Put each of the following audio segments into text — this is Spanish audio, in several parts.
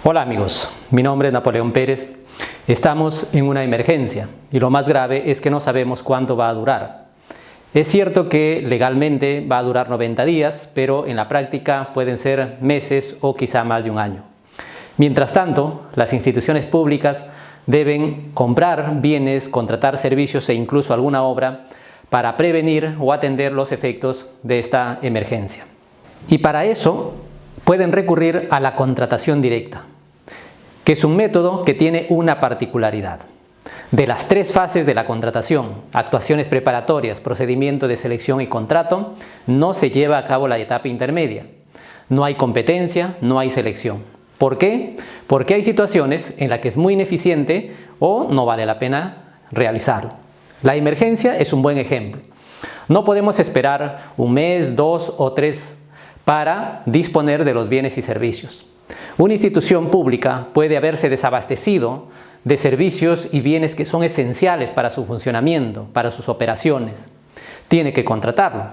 Hola amigos, mi nombre es Napoleón Pérez. Estamos en una emergencia y lo más grave es que no sabemos cuánto va a durar. Es cierto que legalmente va a durar 90 días, pero en la práctica pueden ser meses o quizá más de un año. Mientras tanto, las instituciones públicas deben comprar bienes, contratar servicios e incluso alguna obra para prevenir o atender los efectos de esta emergencia. Y para eso pueden recurrir a la contratación directa, que es un método que tiene una particularidad. De las tres fases de la contratación, actuaciones preparatorias, procedimiento de selección y contrato, no se lleva a cabo la etapa intermedia. No hay competencia, no hay selección. ¿Por qué? Porque hay situaciones en las que es muy ineficiente o no vale la pena realizarlo. La emergencia es un buen ejemplo. No podemos esperar un mes, 2 o 3 para disponer de los bienes y servicios. Una institución pública puede haberse desabastecido de servicios y bienes que son esenciales para su funcionamiento, para sus operaciones. Tiene que contratarlo.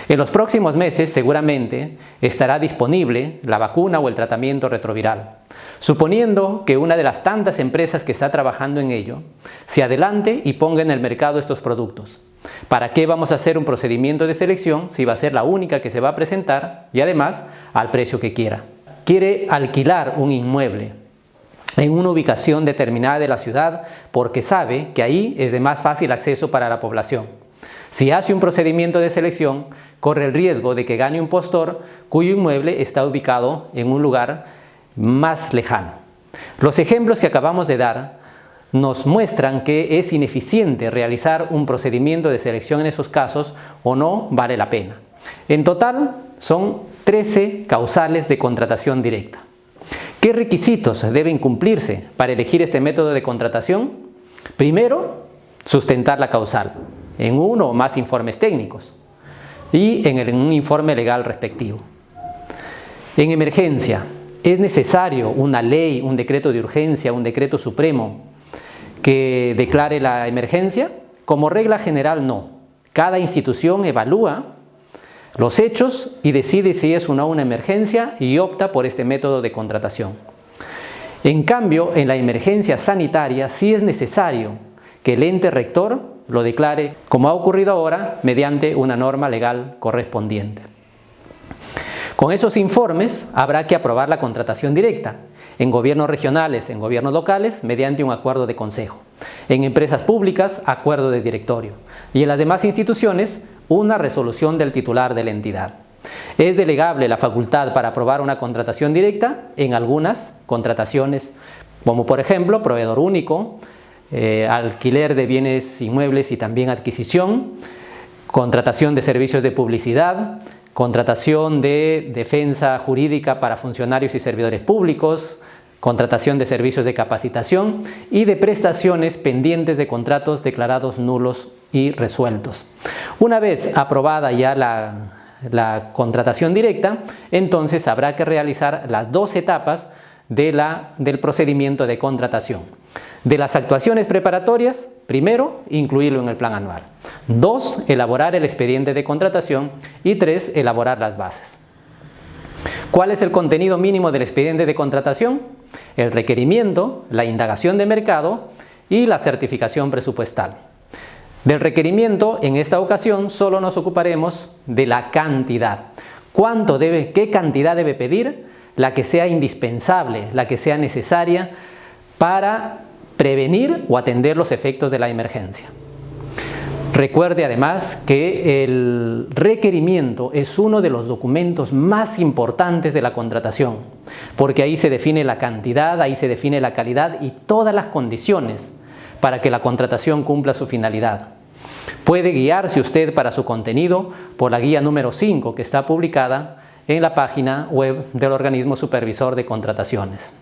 En los próximos meses seguramente estará disponible la vacuna o el tratamiento retroviral, suponiendo que una de las tantas empresas que está trabajando en ello se adelante y ponga en el mercado estos productos. ¿Para qué vamos a hacer un procedimiento de selección si va a ser la única que se va a presentar y además al precio que quiera? Quiere alquilar un inmueble en una ubicación determinada de la ciudad porque sabe que ahí es de más fácil acceso para la población. Si hace un procedimiento de selección, corre el riesgo de que gane un postor cuyo inmueble está ubicado en un lugar más lejano. Los ejemplos que acabamos de dar nos muestran que es ineficiente realizar un procedimiento de selección en esos casos o no vale la pena. En total son 13 causales de contratación directa. ¿Qué requisitos deben cumplirse para elegir este método de contratación? Primero, sustentar la causal en uno o más informes técnicos y en un informe legal respectivo. En emergencia, ¿es necesario una ley, un decreto de urgencia, un decreto supremo que declare la emergencia? Como regla general no. Cada institución evalúa los hechos y decide si es o no una emergencia y opta por este método de contratación. En cambio, en la emergencia sanitaria sí es necesario que el ente rector lo declare, como ha ocurrido ahora, mediante una norma legal correspondiente. Con esos informes habrá que aprobar la contratación directa en gobiernos regionales, en gobiernos locales, mediante un acuerdo de consejo. En empresas públicas, acuerdo de directorio. Y en las demás instituciones, una resolución del titular de la entidad. Es delegable la facultad para aprobar una contratación directa en algunas contrataciones, como por ejemplo, proveedor único, alquiler de bienes inmuebles y también adquisición, contratación de servicios de publicidad, contratación de defensa jurídica para funcionarios y servidores públicos, contratación de servicios de capacitación y de prestaciones pendientes de contratos declarados nulos y resueltos. Una vez aprobada ya la contratación directa, entonces habrá que realizar las 2 etapas del procedimiento de contratación. De las actuaciones preparatorias, primero, incluirlo en el plan anual. 2, elaborar el expediente de contratación y 3, elaborar las bases. ¿Cuál es el contenido mínimo del expediente de contratación? El requerimiento, la indagación de mercado y la certificación presupuestal. Del requerimiento, en esta ocasión, solo nos ocuparemos de la cantidad. ¿Qué cantidad debe pedir? La que sea indispensable, la que sea necesaria para prevenir o atender los efectos de la emergencia. Recuerde además que el requerimiento es uno de los documentos más importantes de la contratación, porque ahí se define la cantidad, ahí se define la calidad y todas las condiciones para que la contratación cumpla su finalidad. Puede guiarse usted para su contenido por la guía número 5 que está publicada en la página web del organismo supervisor de contrataciones.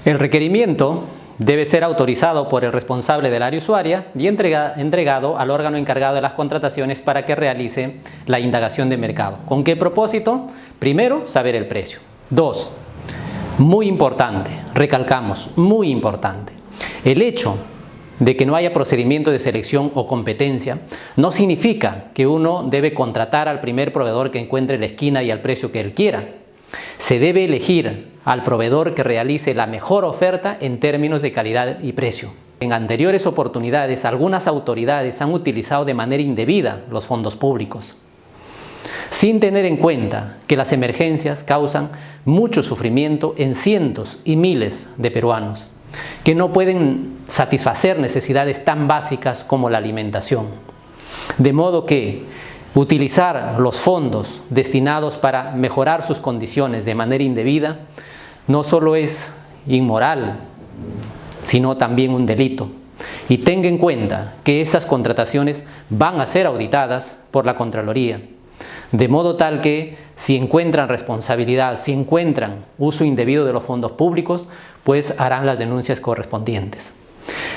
El requerimiento debe ser autorizado por el responsable del área usuaria y entregado al órgano encargado de las contrataciones para que realice la indagación de mercado. ¿Con qué propósito? Primero, saber el precio. 2, muy importante, recalcamos, muy importante, el hecho de que no haya procedimiento de selección o competencia no significa que uno debe contratar al primer proveedor que encuentre en la esquina y al precio que él quiera. Se debe elegir al proveedor que realice la mejor oferta en términos de calidad y precio. En anteriores oportunidades, algunas autoridades han utilizado de manera indebida los fondos públicos, sin tener en cuenta que las emergencias causan mucho sufrimiento en cientos y miles de peruanos, que no pueden satisfacer necesidades tan básicas como la alimentación. De modo que utilizar los fondos destinados para mejorar sus condiciones de manera indebida no solo es inmoral, sino también un delito. Y tenga en cuenta que esas contrataciones van a ser auditadas por la Contraloría, de modo tal que si encuentran responsabilidad, si encuentran uso indebido de los fondos públicos, pues harán las denuncias correspondientes.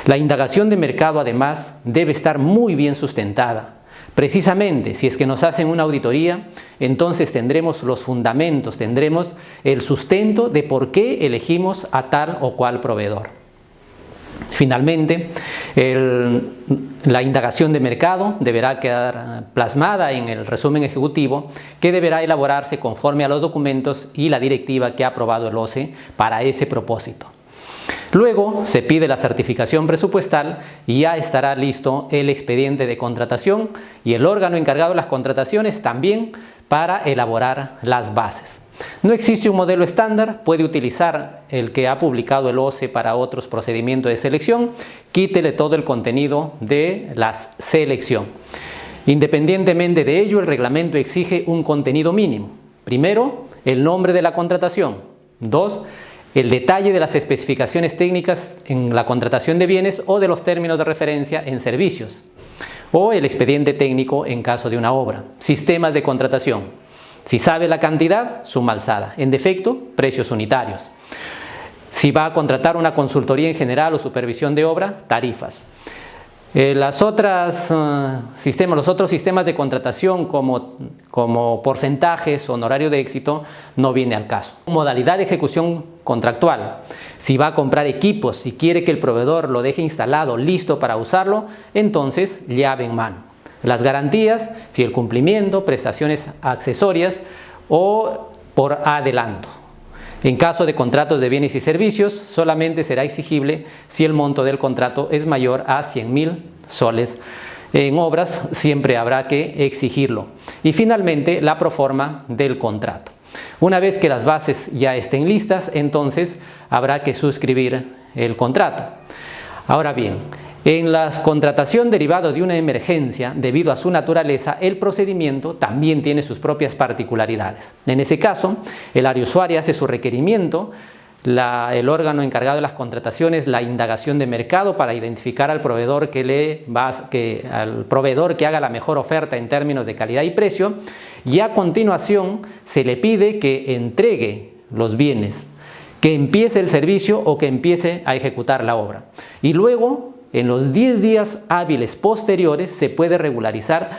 La indagación de mercado además debe estar muy bien sustentada. Precisamente, si es que nos hacen una auditoría, entonces tendremos los fundamentos, tendremos el sustento de por qué elegimos a tal o cual proveedor. Finalmente, la indagación de mercado deberá quedar plasmada en el resumen ejecutivo, que deberá elaborarse conforme a los documentos y la directiva que ha aprobado el OCE para ese propósito. Luego se pide la certificación presupuestal y ya estará listo el expediente de contratación y el órgano encargado de las contrataciones también para elaborar las bases. No existe un modelo estándar, puede utilizar el que ha publicado el OCE para otros procedimientos de selección, quítele todo el contenido de la selección. Independientemente de ello, el reglamento exige un contenido mínimo. Primero, el nombre de la contratación. 2, el detalle de las especificaciones técnicas en la contratación de bienes o de los términos de referencia en servicios, o el expediente técnico en caso de una obra. Sistemas de contratación. Si sabe la cantidad, suma alzada. En defecto, precios unitarios. Si va a contratar una consultoría en general o supervisión de obra, tarifas. Los otros sistemas de contratación como porcentajes, honorario de éxito, no viene al caso. Modalidad de ejecución contractual. Si va a comprar equipos, si quiere que el proveedor lo deje instalado, listo para usarlo, entonces llave en mano. Las garantías, fiel cumplimiento, prestaciones accesorias o por adelanto. En caso de contratos de bienes y servicios, solamente será exigible si el monto del contrato es mayor a 100.000 soles. En obras siempre habrá que exigirlo. Y finalmente, la proforma del contrato. Una vez que las bases ya estén listas, entonces habrá que suscribir el contrato. Ahora bien, en la contratación derivada de una emergencia, debido a su naturaleza, el procedimiento también tiene sus propias particularidades. En ese caso, el área usuaria hace su requerimiento, el órgano encargado de las contrataciones, la indagación de mercado para identificar al proveedor que haga la mejor oferta en términos de calidad y precio, y a continuación se le pide que entregue los bienes, que empiece el servicio o que empiece a ejecutar la obra. Y luego, en los 10 días hábiles posteriores, se puede regularizar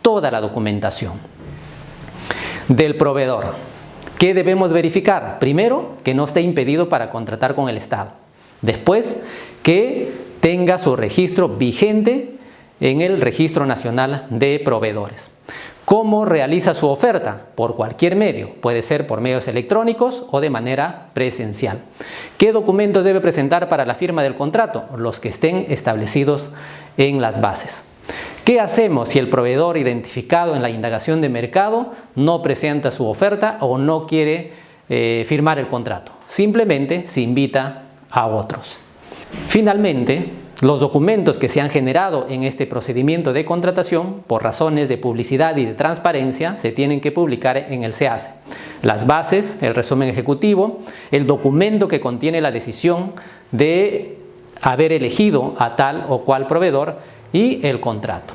toda la documentación del proveedor. ¿Qué debemos verificar? Primero, que no esté impedido para contratar con el Estado. Después, que tenga su registro vigente en el Registro Nacional de Proveedores. ¿Cómo realiza su oferta? Por cualquier medio, puede ser por medios electrónicos o de manera presencial. ¿Qué documentos debe presentar para la firma del contrato? Los que estén establecidos en las bases. ¿Qué hacemos si el proveedor identificado en la indagación de mercado no presenta su oferta o no quiere firmar el contrato? Simplemente se invita a otros. Finalmente, los documentos que se han generado en este procedimiento de contratación, por razones de publicidad y de transparencia, se tienen que publicar en el SEACE. Las bases, el resumen ejecutivo, el documento que contiene la decisión de haber elegido a tal o cual proveedor y el contrato.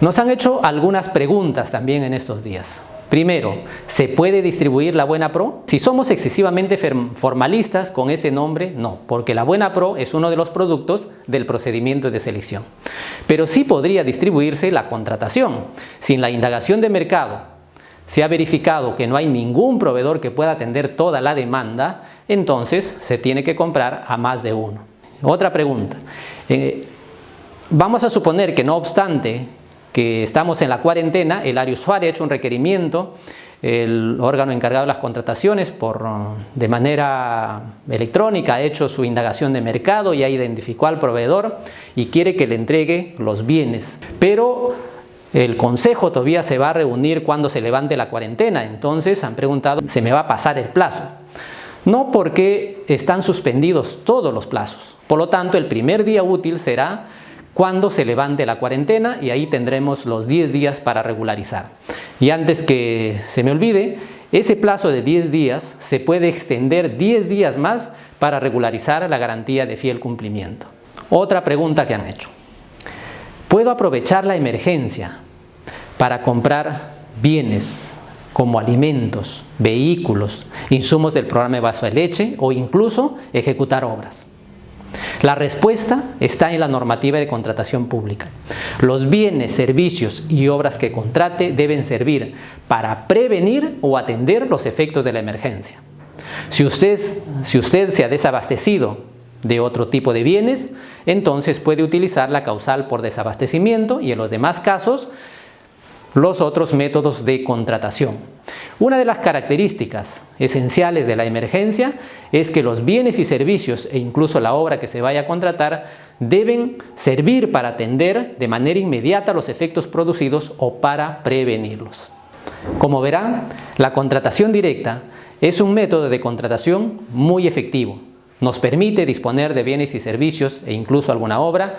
Nos han hecho algunas preguntas también en estos días. Primero, ¿se puede distribuir la Buena Pro? Si somos excesivamente formalistas con ese nombre, no, porque la Buena Pro es uno de los productos del procedimiento de selección. Pero sí podría distribuirse la contratación. Si en la indagación de mercado se ha verificado que no hay ningún proveedor que pueda atender toda la demanda, entonces se tiene que comprar a más de uno. Otra pregunta. Vamos a suponer que no obstante que estamos en la cuarentena, el área usuaria ha hecho un requerimiento el órgano encargado de las contrataciones de manera electrónica ha hecho su indagación de mercado, ya identificó al proveedor y quiere que le entregue los bienes. Pero el consejo todavía se va a reunir cuando se levante la cuarentena, entonces han preguntado, ¿se me va a pasar el plazo? No, porque están suspendidos todos los plazos. Por lo tanto, el primer día útil será cuando se levante la cuarentena y ahí tendremos los 10 días para regularizar. Y antes que se me olvide, ese plazo de 10 días se puede extender 10 días más para regularizar la garantía de fiel cumplimiento. Otra pregunta que han hecho. ¿Puedo aprovechar la emergencia para comprar bienes como alimentos, vehículos, insumos del programa de vaso de leche o incluso ejecutar obras? La respuesta está en la normativa de contratación pública. Los bienes, servicios y obras que contrate deben servir para prevenir o atender los efectos de la emergencia. Si usted se ha desabastecido de otro tipo de bienes, entonces puede utilizar la causal por desabastecimiento y en los demás casos los otros métodos de contratación. Una de las características esenciales de la emergencia es que los bienes y servicios e incluso la obra que se vaya a contratar deben servir para atender de manera inmediata los efectos producidos o para prevenirlos. Como verán, la contratación directa es un método de contratación muy efectivo. Nos permite disponer de bienes y servicios e incluso alguna obra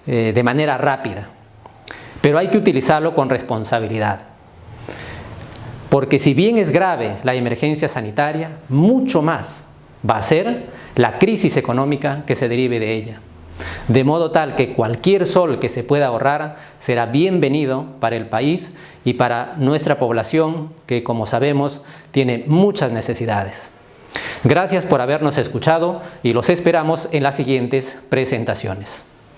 de manera rápida. Pero hay que utilizarlo con responsabilidad. Porque si bien es grave la emergencia sanitaria, mucho más va a ser la crisis económica que se derive de ella. De modo tal que cualquier sol que se pueda ahorrar será bienvenido para el país y para nuestra población que, como sabemos, tiene muchas necesidades. Gracias por habernos escuchado y los esperamos en las siguientes presentaciones.